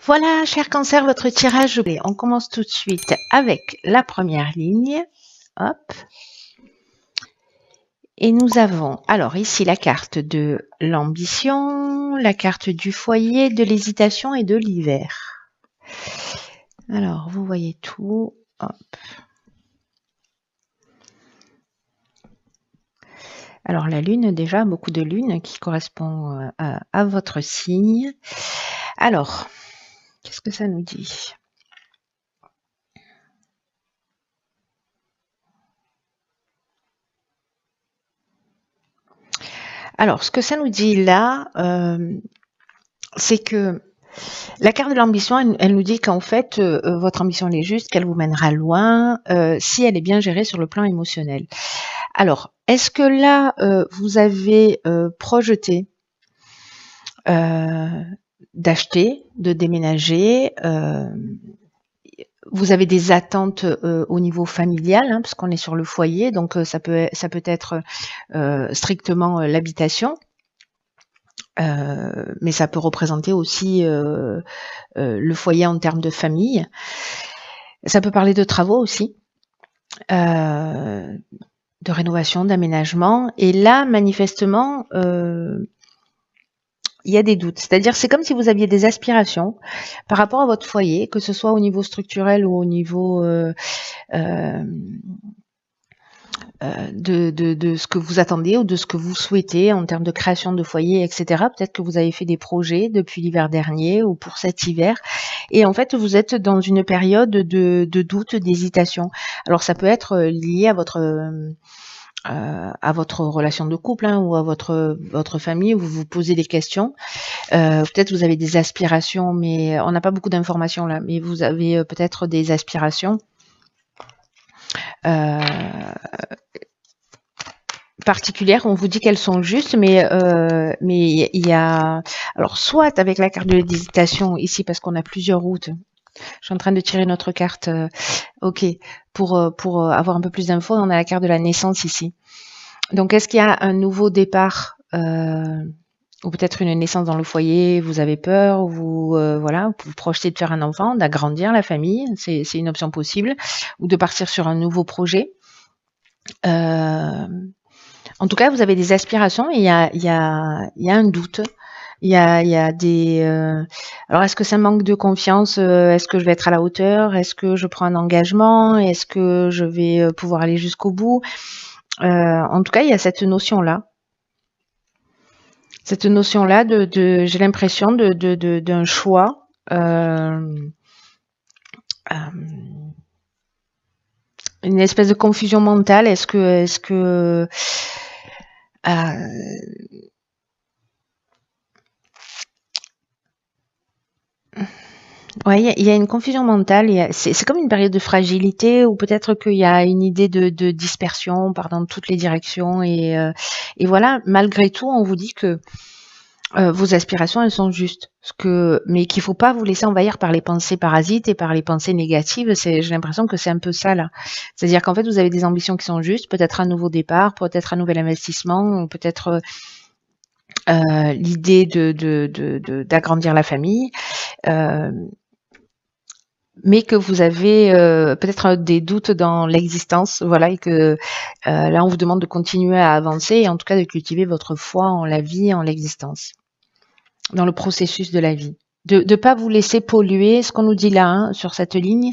Voilà, cher Cancer, votre tirage. On commence tout de suite avec la première ligne. Hop. Et nous avons alors ici la carte de l'ambition, la carte du foyer, de l'hésitation et de l'hiver. Alors, vous voyez tout. Hop. Alors, la lune, déjà, beaucoup de lune qui correspond à votre signe. Alors, qu'est-ce que ça nous dit ? Alors, ce que ça nous dit là, c'est que la carte de l'ambition, elle nous dit qu'en fait, votre ambition elle est juste, qu'elle vous mènera loin, si elle est bien gérée sur le plan émotionnel. Alors, est-ce que là, vous avez projeté d'acheter, de déménager vous avez des attentes au niveau familial, hein, parce qu'on est sur le foyer, donc ça peut être strictement l'habitation. Mais ça peut représenter aussi le foyer en termes de famille. Ça peut parler de travaux aussi, de rénovation, d'aménagement. Et là, manifestement, il y a des doutes. C'est-à-dire, c'est comme si vous aviez des aspirations par rapport à votre foyer, que ce soit au niveau structurel ou au niveau de ce que vous attendez ou de ce que vous souhaitez en termes de création de foyer, etc. Peut-être que vous avez fait des projets depuis l'hiver dernier ou pour cet hiver. Et en fait, vous êtes dans une période de doute, d'hésitation. Alors, ça peut être lié à votre relation de couple, hein, ou à votre famille, où vous vous posez des questions. Peut-être vous avez des aspirations, mais on n'a pas beaucoup d'informations là, mais vous avez peut-être des aspirations particulières. On vous dit qu'elles sont justes, mais il y a alors soit avec la carte de l'hésitation ici parce qu'on a plusieurs routes. Je suis en train de tirer notre carte. Ok, pour avoir un peu plus d'infos, on a la carte de la naissance ici. Donc, est-ce qu'il y a un nouveau départ ou peut-être une naissance dans le foyer, vous avez peur, voilà, vous projetez de faire un enfant, d'agrandir la famille, c'est une option possible, ou de partir sur un nouveau projet. En tout cas, vous avez des aspirations et il y a un doute. Il y a des. Alors, est-ce que ça manque de confiance? Est-ce que je vais être à la hauteur? Est-ce que je prends un engagement? Est-ce que je vais pouvoir aller jusqu'au bout? En tout cas, il y a cette notion-là. Cette notion-là j'ai l'impression d'un choix. Une espèce de confusion mentale. Est-ce que ouais, il y a une confusion mentale. C'est comme une période de fragilité ou peut-être qu'il y a une idée de dispersion, part dans toutes les directions et voilà. Malgré tout, on vous dit que vos aspirations, elles sont justes. Mais qu'il faut pas vous laisser envahir par les pensées parasites et par les pensées négatives. J'ai l'impression que c'est un peu ça là. C'est-à-dire qu'en fait, vous avez des ambitions qui sont justes, peut-être un nouveau départ, peut-être un nouvel investissement, peut-être l'idée d'agrandir la famille. Mais que vous avez peut-être des doutes dans l'existence, voilà, et que là on vous demande de continuer à avancer et en tout cas de cultiver votre foi en la vie, en l'existence, dans le processus de la vie. De ne pas vous laisser polluer, ce qu'on nous dit là, hein, sur cette ligne,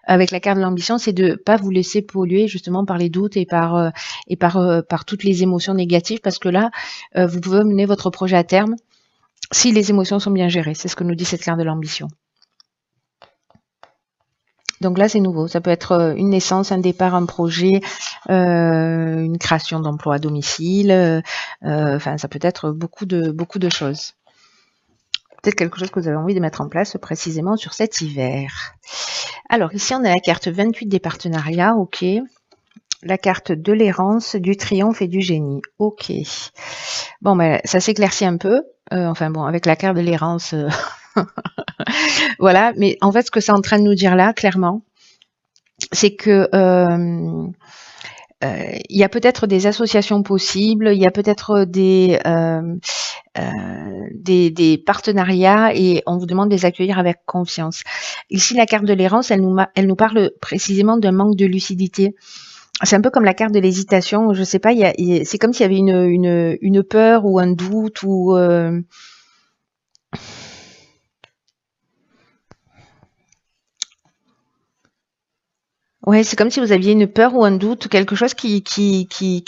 avec la carte de l'ambition, c'est de ne pas vous laisser polluer justement par les doutes et par toutes les émotions négatives, parce que là, vous pouvez mener votre projet à terme si les émotions sont bien gérées. C'est ce que nous dit cette carte de l'ambition. Donc là, c'est nouveau. Ça peut être une naissance, un départ, un projet, une création d'emploi à domicile. Enfin, ça peut être beaucoup de choses. Peut-être quelque chose que vous avez envie de mettre en place précisément sur cet hiver. Alors, ici, on a la carte 28 des partenariats. OK. La carte de l'errance, du triomphe et du génie. OK. Bon, ben, ça s'éclaircit un peu. Enfin bon, avec la carte de l'errance... Voilà, mais en fait, ce que c'est en train de nous dire là, clairement, c'est que il y a peut-être des associations possibles, il y a peut-être des partenariats et on vous demande de les accueillir avec confiance. Ici, la carte de l'errance, elle nous parle précisément d'un manque de lucidité. C'est un peu comme la carte de l'hésitation. Je sais pas, c'est comme s'il y avait une peur ou un doute ou ouais, c'est comme si vous aviez une peur ou un doute, ou quelque chose qui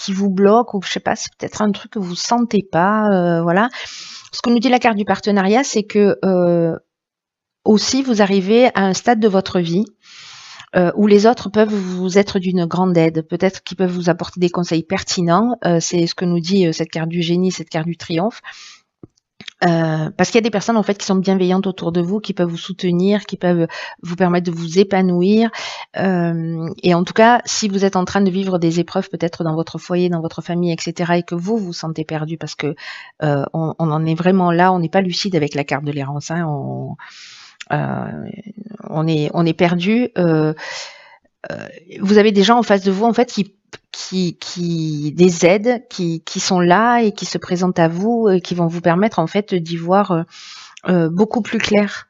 vous bloque, ou je sais pas, c'est peut-être un truc que vous sentez pas, voilà. Ce que nous dit la carte du partenariat, c'est que aussi vous arrivez à un stade de votre vie où les autres peuvent vous être d'une grande aide, peut-être qu'ils peuvent vous apporter des conseils pertinents. C'est ce que nous dit cette carte du génie, cette carte du triomphe. Parce qu'il y a des personnes en fait qui sont bienveillantes autour de vous, qui peuvent vous soutenir, qui peuvent vous permettre de vous épanouir. Et en tout cas, si vous êtes en train de vivre des épreuves peut-être dans votre foyer, dans votre famille, etc., et que vous vous sentez perdu, parce que on en est vraiment là, on n'est pas lucide avec la carte de l'errance, hein, on est perdu. Vous avez des gens en face de vous en fait qui des aides qui sont là et qui se présentent à vous et qui vont vous permettre en fait d'y voir beaucoup plus clair.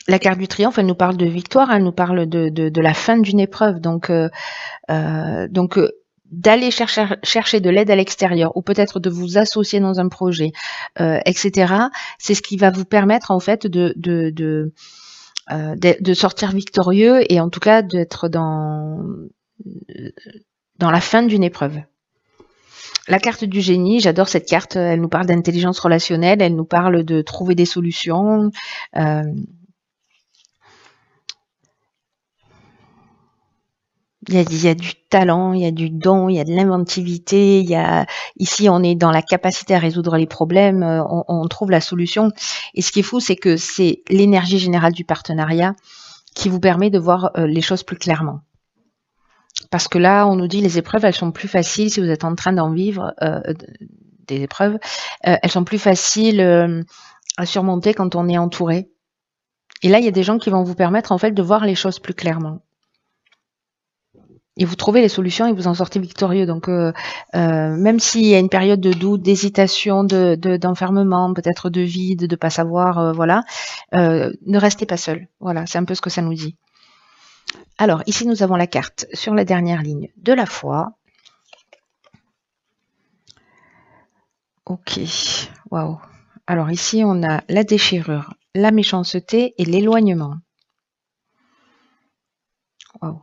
La carte du triomphe, elle nous parle de victoire, elle nous parle de la fin d'une épreuve, donc d'aller chercher de l'aide à l'extérieur ou peut-être de vous associer dans un projet, etc. C'est ce qui va vous permettre en fait de sortir victorieux et en tout cas d'être dans la fin d'une épreuve. La carte du génie, j'adore cette carte, elle nous parle d'intelligence relationnelle, elle nous parle de trouver des solutions. Il y a du talent, il y a du don, il y a de l'inventivité, ici on est dans la capacité à résoudre les problèmes, on trouve la solution. Et ce qui est fou, c'est que c'est l'énergie générale du partenariat qui vous permet de voir les choses plus clairement. Parce que là, on nous dit les épreuves, elles sont plus faciles si vous êtes en train d'en vivre des épreuves. Elles sont plus faciles à surmonter quand on est entouré. Et là, il y a des gens qui vont vous permettre en fait de voir les choses plus clairement. Et vous trouvez les solutions et vous en sortez victorieux. Donc, même s'il y a une période de doute, d'hésitation, d'enfermement, peut-être de vide, de pas savoir, voilà, ne restez pas seul. Voilà, c'est un peu ce que ça nous dit. Alors, ici, nous avons la carte sur la dernière ligne de la foi. Ok, waouh. Alors ici, on a la déchirure, la méchanceté et l'éloignement. Waouh.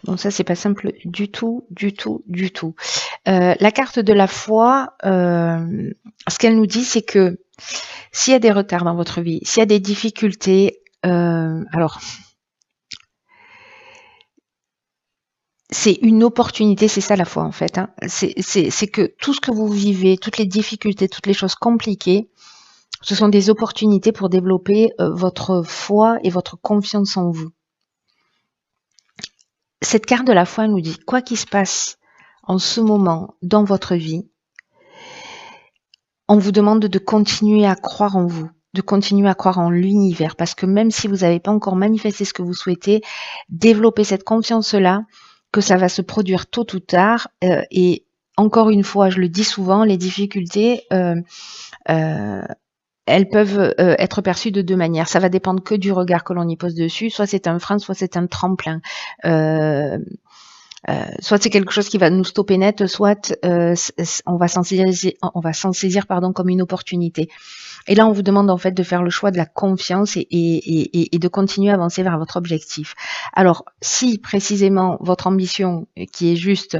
Bon, ça, c'est pas simple du tout, du tout, du tout. La carte de la foi, ce qu'elle nous dit, c'est que s'il y a des retards dans votre vie, s'il y a des difficultés, alors, c'est une opportunité, c'est ça la foi en fait. Hein. C'est que tout ce que vous vivez, toutes les difficultés, toutes les choses compliquées, ce sont des opportunités pour développer votre foi et votre confiance en vous. Cette carte de la foi nous dit, quoi qu'il se passe en ce moment dans votre vie, on vous demande de continuer à croire en vous, de continuer à croire en l'univers, parce que même si vous n'avez pas encore manifesté ce que vous souhaitez, développer cette confiance-là, que ça va se produire tôt ou tard. Et encore une fois, je le dis souvent, les difficultés, elles peuvent être perçues de deux manières. Ça va dépendre que du regard que l'on y pose dessus. Soit c'est un frein, soit c'est un tremplin. Soit c'est quelque chose qui va nous stopper net, soit on va s'en saisir comme une opportunité. Et là, on vous demande en fait de faire le choix de la confiance et de continuer à avancer vers votre objectif. Alors, si précisément votre ambition, qui est juste,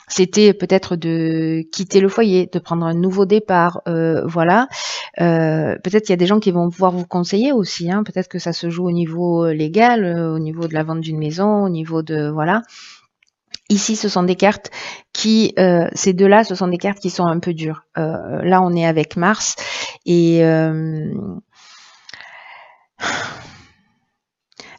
c'était peut-être de quitter le foyer, de prendre un nouveau départ, voilà. Peut-être qu'il y a des gens qui vont pouvoir vous conseiller aussi. Hein. Peut-être que ça se joue au niveau légal, au niveau de la vente d'une maison, au niveau de voilà. Ici, ce sont des cartes qui, ces deux-là, ce sont des cartes qui sont un peu dures. Là, on est avec Mars et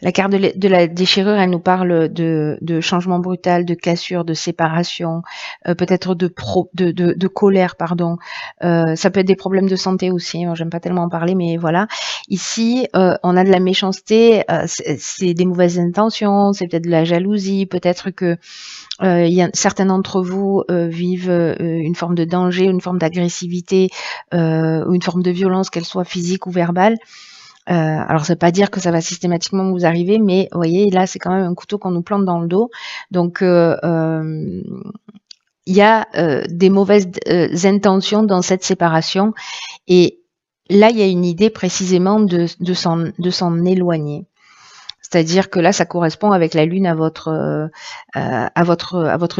La carte de la déchirure, elle nous parle de changement brutal, de cassure, de séparation, peut-être de colère, pardon. Ça peut être des problèmes de santé aussi. Moi, j'aime pas tellement en parler, mais voilà. Ici, on a de la méchanceté, c'est des mauvaises intentions, c'est peut-être de la jalousie, peut-être que certains d'entre vous vivent une forme de danger, une forme d'agressivité, ou une forme de violence, qu'elle soit physique ou verbale. Alors ça veut pas dire que ça va systématiquement vous arriver, mais vous voyez, là c'est quand même un couteau qu'on nous plante dans le dos. Donc il y a des mauvaises intentions dans cette séparation, et là il y a une idée précisément de s'en éloigner. C'est-à-dire que là, ça correspond avec la lune à votre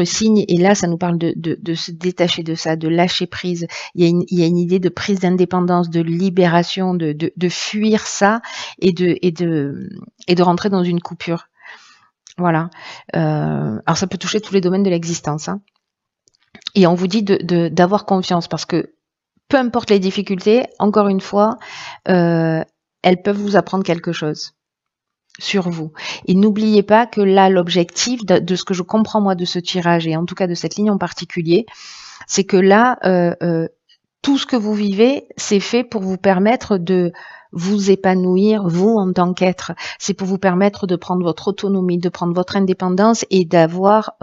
signe, et là, ça nous parle de se détacher de ça, de lâcher prise. Il y a une idée de prise d'indépendance, de libération, de fuir ça et de rentrer dans une coupure. Voilà. Alors, ça peut toucher tous les domaines de l'existence, hein. Et on vous dit d'avoir confiance, parce que peu importe les difficultés, encore une fois, elles peuvent vous apprendre quelque chose sur vous. Et n'oubliez pas que là, l'objectif de ce que je comprends moi de ce tirage, et en tout cas de cette ligne en particulier, c'est que là, tout ce que vous vivez, c'est fait pour vous permettre de vous épanouir, vous, en tant qu'être. C'est pour vous permettre de prendre votre autonomie, de prendre votre indépendance, et d'avoir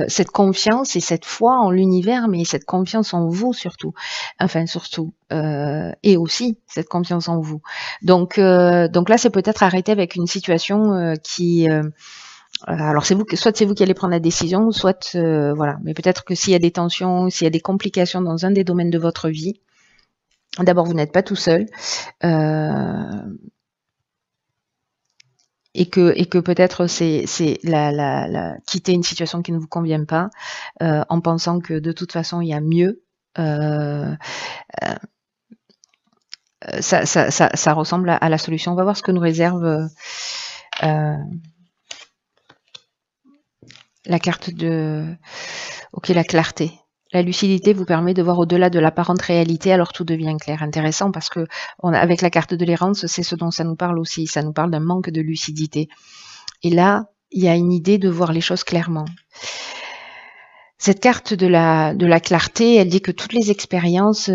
cette confiance et cette foi en l'univers, mais cette confiance en vous surtout. Enfin, surtout. Et aussi cette confiance en vous. Donc là, c'est peut-être arrêter avec une situation qui... alors soit c'est vous qui allez prendre la décision, soit voilà. Mais peut-être que s'il y a des tensions, s'il y a des complications dans un des domaines de votre vie, d'abord vous n'êtes pas tout seul. Et que peut-être c'est quitter une situation qui ne vous convient pas, en pensant que de toute façon il y a mieux. Ça ressemble à la solution. On va voir ce que nous réserve la carte de... Ok, la clarté. La lucidité vous permet de voir au-delà de l'apparente réalité, alors tout devient clair. Intéressant, parce que avec la carte de l'errance, c'est ce dont ça nous parle aussi. Ça nous parle d'un manque de lucidité. Et là, il y a une idée de voir les choses clairement. Cette carte de la clarté, elle dit que toutes les expériences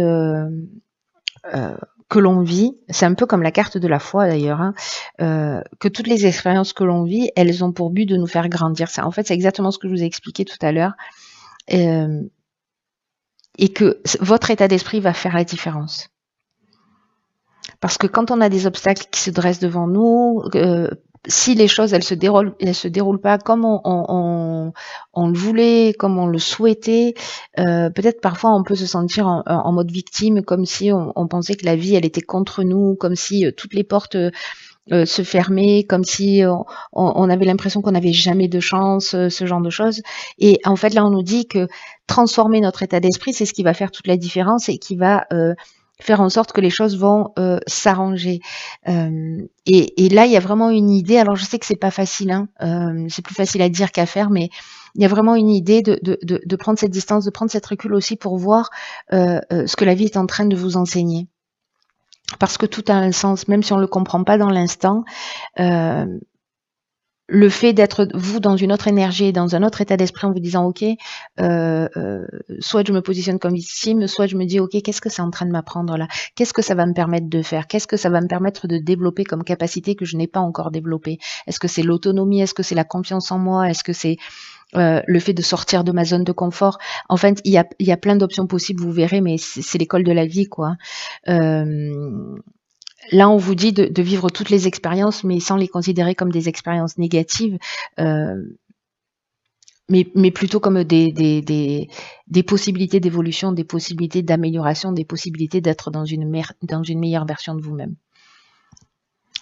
que l'on vit, c'est un peu comme la carte de la foi d'ailleurs, hein, que toutes les expériences que l'on vit, elles ont pour but de nous faire grandir. En fait, c'est exactement ce que je vous ai expliqué tout à l'heure. Et que votre état d'esprit va faire la différence. Parce que quand on a des obstacles qui se dressent devant nous, si les choses elles se déroulent pas comme on le voulait, comme on le souhaitait, peut-être parfois on peut se sentir en mode victime, comme si on pensait que la vie elle était contre nous, comme si toutes les portes se fermer, comme si on avait l'impression qu'on n'avait jamais de chance, ce genre de choses. Et en fait, là, on nous dit que transformer notre état d'esprit, c'est ce qui va faire toute la différence et qui va faire en sorte que les choses vont s'arranger. Et là, il y a vraiment une idée. Alors, je sais que c'est pas facile, hein, c'est plus facile à dire qu'à faire, mais il y a vraiment une idée de prendre cette distance, de prendre cette recul aussi pour voir ce que la vie est en train de vous enseigner. Parce que tout a un sens, même si on ne le comprend pas dans l'instant. Le fait d'être vous dans une autre énergie, dans un autre état d'esprit, en vous disant ok, soit je me positionne comme victime, soit je me dis ok, qu'est-ce que c'est en train de m'apprendre là? Qu'est-ce que ça va me permettre de faire? Qu'est-ce que ça va me permettre de développer comme capacité que je n'ai pas encore développée? Est-ce que c'est l'autonomie? Est-ce que c'est la confiance en moi? Est-ce que c'est le fait de sortir de ma zone de confort? En fait, il y a plein d'options possibles, vous verrez, mais c'est l'école de la vie, quoi. Là, on vous dit de vivre toutes les expériences, mais sans les considérer comme des expériences négatives, mais plutôt comme des possibilités d'évolution, des possibilités d'amélioration, des possibilités d'être dans une meilleure version de vous-même.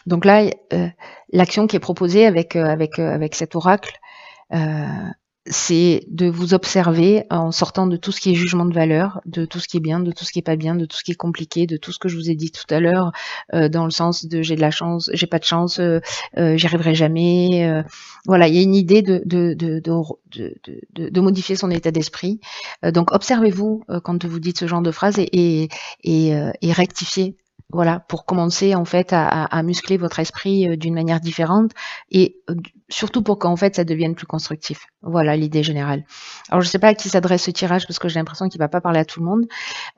Donc là, l'action qui est proposée avec cet oracle, c'est de vous observer en sortant de tout ce qui est jugement de valeur, de tout ce qui est bien, de tout ce qui est pas bien, de tout ce qui est compliqué, de tout ce que je vous ai dit tout à l'heure, dans le sens de j'ai de la chance, j'ai pas de chance, j'y arriverai jamais. Voilà, il y a une idée de modifier son état d'esprit. Donc observez-vous quand vous dites ce genre de phrase et rectifiez Voilà, pour commencer en fait à muscler votre esprit d'une manière différente et surtout pour qu'en fait ça devienne plus constructif. Voilà l'idée générale. Alors je sais pas à qui s'adresse ce tirage parce que j'ai l'impression qu'il va pas parler à tout le monde,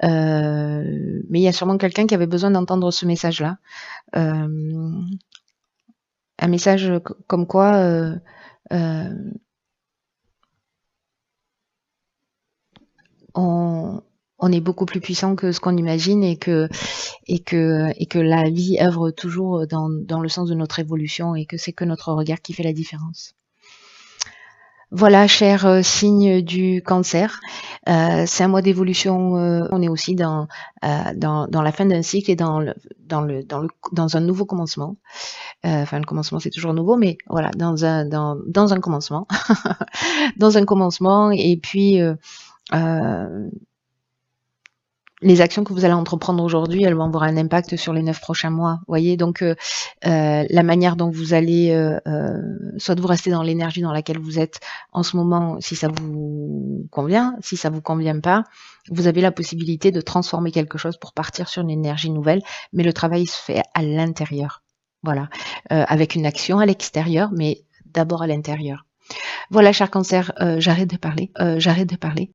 mais il y a sûrement quelqu'un qui avait besoin d'entendre ce message-là. Euh, un message comme quoi euh, on, on est beaucoup plus puissant que ce qu'on imagine et que la vie œuvre toujours dans le sens de notre évolution et que c'est que notre regard qui fait la différence. Voilà, cher signe du cancer, c'est un mois d'évolution. On est aussi dans la fin d'un cycle et dans un nouveau commencement. Enfin, le commencement c'est toujours nouveau, mais voilà, dans un commencement, dans un commencement. Et puis les actions que vous allez entreprendre aujourd'hui, elles vont avoir un impact sur les 9 prochains mois. Vous voyez, donc la manière dont vous allez, soit vous restez dans l'énergie dans laquelle vous êtes en ce moment, si ça vous convient, si ça vous convient pas, vous avez la possibilité de transformer quelque chose pour partir sur une énergie nouvelle, mais le travail se fait à l'intérieur. Voilà, avec une action à l'extérieur, mais d'abord à l'intérieur. Voilà, cher cancer, j'arrête de parler.